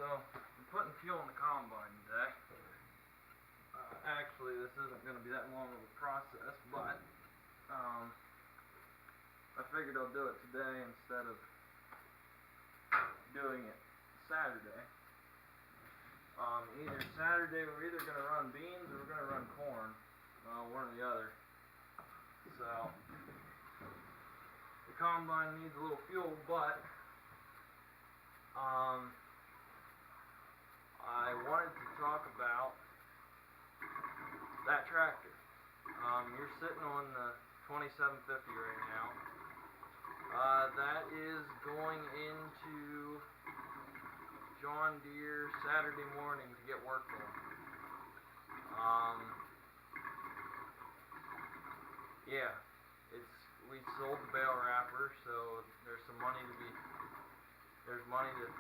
So, I'm putting fuel in the combine today. Actually, this isn't going to be that long of a process, but I figured I'll do it today instead of doing it Saturday. Either Saturday we're either going to run beans or we're going to run corn. One or the other. So, the combine needs a little fuel, but I wanted to talk about that tractor. You're sitting on the 2750 right now. That is going into John Deere Saturday morning to get work on. Yeah, we sold the bale wrapper, so there's money to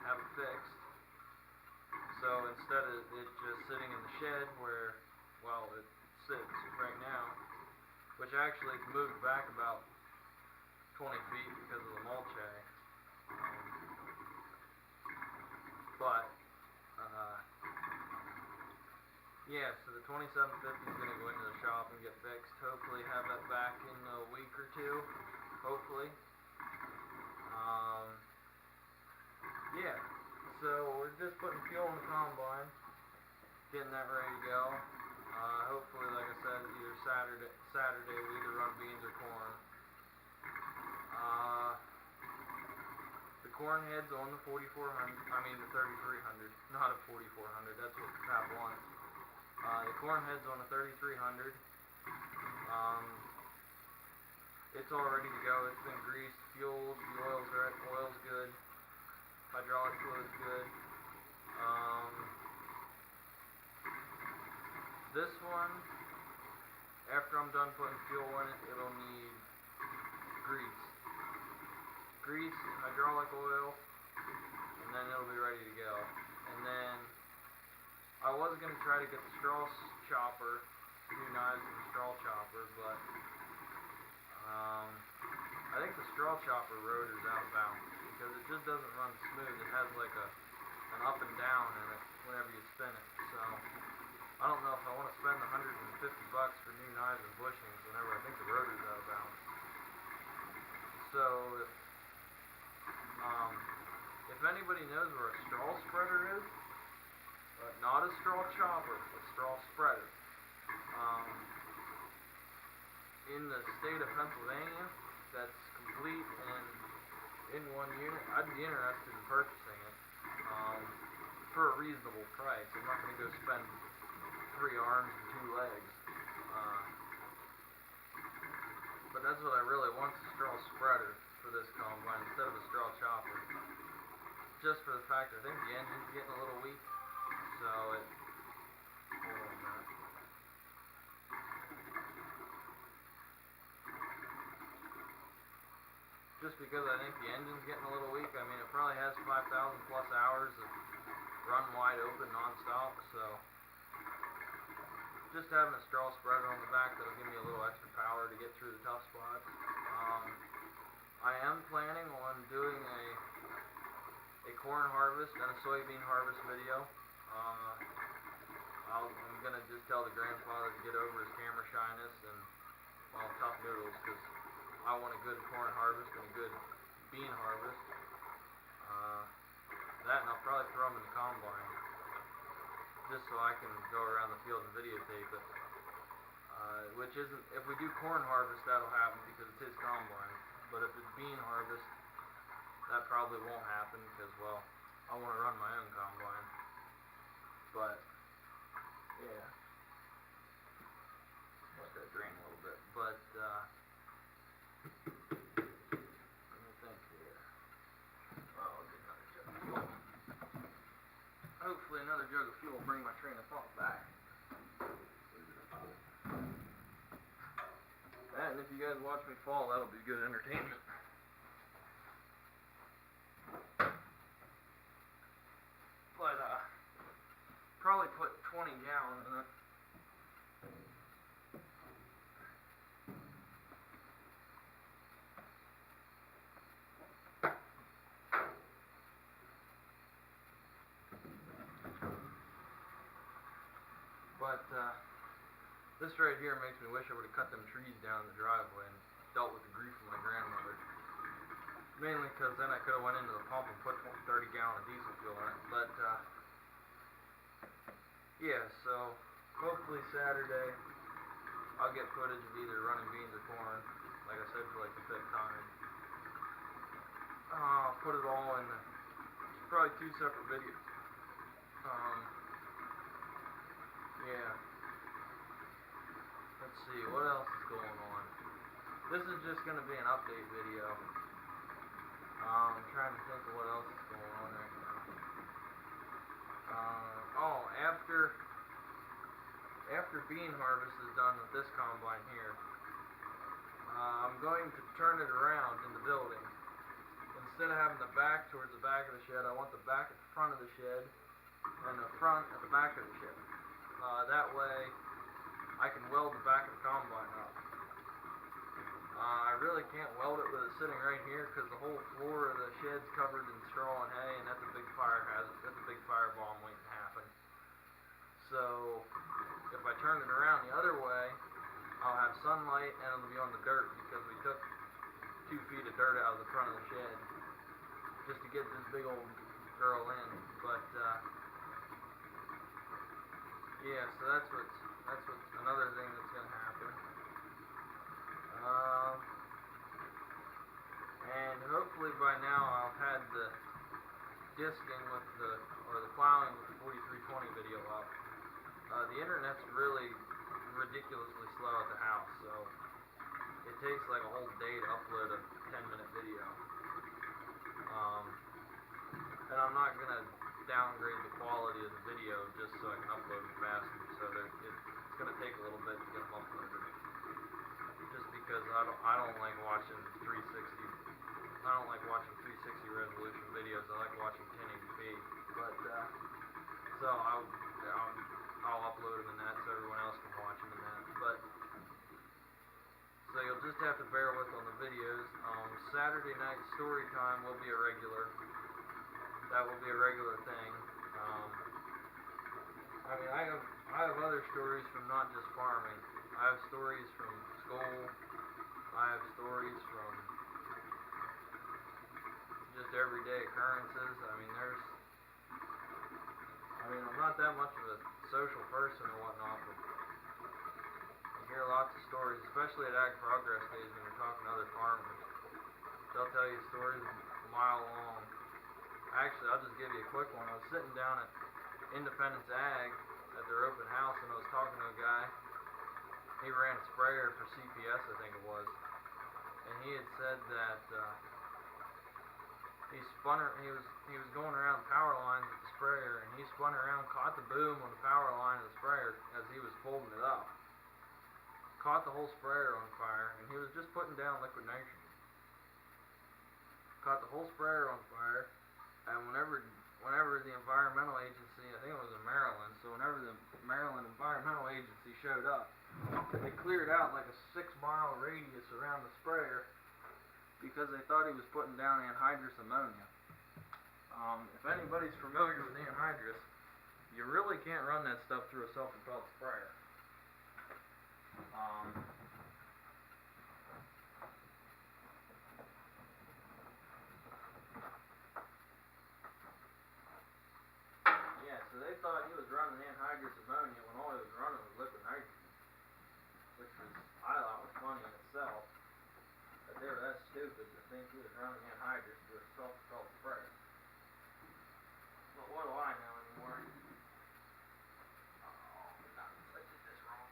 have it fixed. So instead of it just sitting in the shed where, well, it sits right now, which actually it's moved back about 20 feet because of the mulch hay. Yeah, so the 2750 is going to go into the shop and get fixed. Hopefully have that back in a week or two. Hopefully. Yeah, so we're just putting fuel in the combine, getting that ready to go. Hopefully, like I said, either Saturday we either run beans or corn. The corn head's on the 4400, I mean the 3300, not a 4400, that's what Pat wants. The corn head's on the 3300. It's all ready to go. It's been greased, fueled, the oil's good, hydraulic fluid's good. This one, after I'm done putting fuel in it, it'll need grease, hydraulic oil, and then it'll be ready to go. And then I was going to try to get the straw chopper, new knives and the straw chopper, but I think the straw chopper rotor's out of bounds because it just doesn't run smooth. It has like an up and down in it whenever you spin it. So I don't know if I want to spend $150 for new knives and bushings whenever I think the rotor's out of bounds. So if anybody knows where a straw spreader is, not a straw chopper, a straw spreader, in the state of Pennsylvania, that's complete and in one unit, I'd be interested in purchasing it for a reasonable price. I'm not going to go spend 3 arms and 2 legs. But that's what I really want, a straw spreader for this combine instead of a straw chopper. Just for the fact I think the engine's getting a little weak. So hold on a minute. Just because I think the engine's getting a little weak. I mean, it probably has 5,000 plus hours of run wide open non-stop, so just having a straw spreader on the back that'll give me a little extra power to get through the tough spots. I am planning on doing a corn harvest and a soybean harvest video. I'm going to just tell the grandfather to get over his camera shyness and, well, tough noodles, because I want a good corn harvest and a good bean harvest. That, and I'll probably throw them in the combine, just so I can go around the field and videotape it. Which isn't, if we do corn harvest, that'll happen because it's his combine. But if it's bean harvest, that probably won't happen because, well, I want to run my own combine. But yeah, let that drain a little bit. But let me think here. Oh, I'll get another jug of fuel. Hopefully another jug of fuel will bring my train of thought back. And if you guys watch me fall, that'll be good entertainment. But probably put 20 gallons in it. But this right here makes me wish I would have cut them trees down the driveway and dealt with the grief of my grandmother. Mainly because then I could have went into the pump and put 30 gallon of diesel fuel in it. But yeah, so hopefully Saturday I'll get footage of either running beans or corn, like I said, for like the 5th time. I'll put it all in probably 2 separate videos. Yeah. Let's see, what else is going on? This is just going to be an update video. I'm trying to think of what else is going on right now. After bean harvest is done with this combine here, I'm going to turn it around in the building. Instead of having the back towards the back of the shed, I want the back at the front of the shed and the front at the back of the shed. That way I can weld the back of the combine up. I really can't weld it with it sitting right here because the whole floor of the shed's covered in straw and hay, and that's a big fire hazard. That's a big fire bomb waiting to happen. So if I turn it around the other way, I'll have sunlight and it'll be on the dirt because we took 2 feet of dirt out of the front of the shed just to get this big old girl in. But yeah, so that's what's another thing that's gonna happen. And hopefully by now I've had the disking with the plowing with the 4320 video up. The internet's really ridiculously slow at the house, so it takes like a whole day to upload a 10-minute video. And I'm not gonna downgrade the quality of the video just so I can upload it faster. So it's gonna take a little bit to get them uploaded. Just because I don't like watching 360. I don't like watching 360 resolution videos. I like watching 1080p. But so I'll upload them in that so everyone else can watch them in that. But so you'll just have to bear with on the videos. Saturday night story time will be a regular. That will be a regular thing. I mean, I have other stories from not just farming. I have stories from school. I have stories from just everyday occurrences. I'm not that much of a social person or whatnot, but I hear lots of stories, especially at Ag Progress Days when you're talking to other farmers. They'll tell you stories a mile long. Actually, I'll just give you a quick one. I was sitting down at Independence Ag at their open house, and I was talking to a guy. He ran a sprayer for CPS, I think it was, and he had said that he was going around power lines with the sprayer, and he spun around, caught the boom on the power line of the sprayer as he was folding it up, caught the whole sprayer on fire, and he was just putting down liquid nitrogen. Caught the whole sprayer on fire, and whenever the environmental agency, I think it was in Maryland, so whenever the Maryland Environmental Agency showed up, they cleared out like a 6-mile radius around the sprayer because they thought he was putting down anhydrous ammonia. If anybody's familiar with anhydrous, you really can't run that stuff through a self-propelled sprayer. Yeah, so they thought he was running anhydrous ammonia when all he was running was liquid nitrogen, which I thought was funny in itself. But they were that stupid to think he was running anhydrous through a self-propelled sprayer. But what do I know anymore? I did this wrong.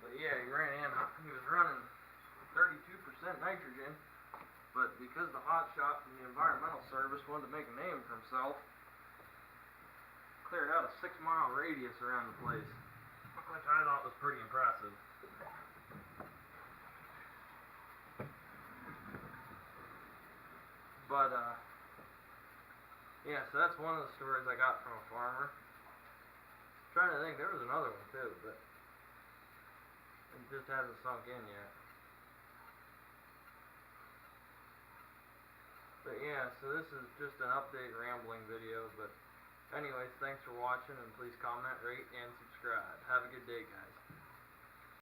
But yeah, he was running 32% nitrogen, but because the hotshot from the environmental service wanted to make a name for himself, cleared out a 6-mile radius around the place, which I thought was pretty impressive. But, yeah, so that's one of the stories I got from a farmer. Trying to think, there was another one too, but it just hasn't sunk in yet. But yeah, so this is just an update rambling video, but anyways, thanks for watching, and please comment, rate, and subscribe. Have a good day, guys.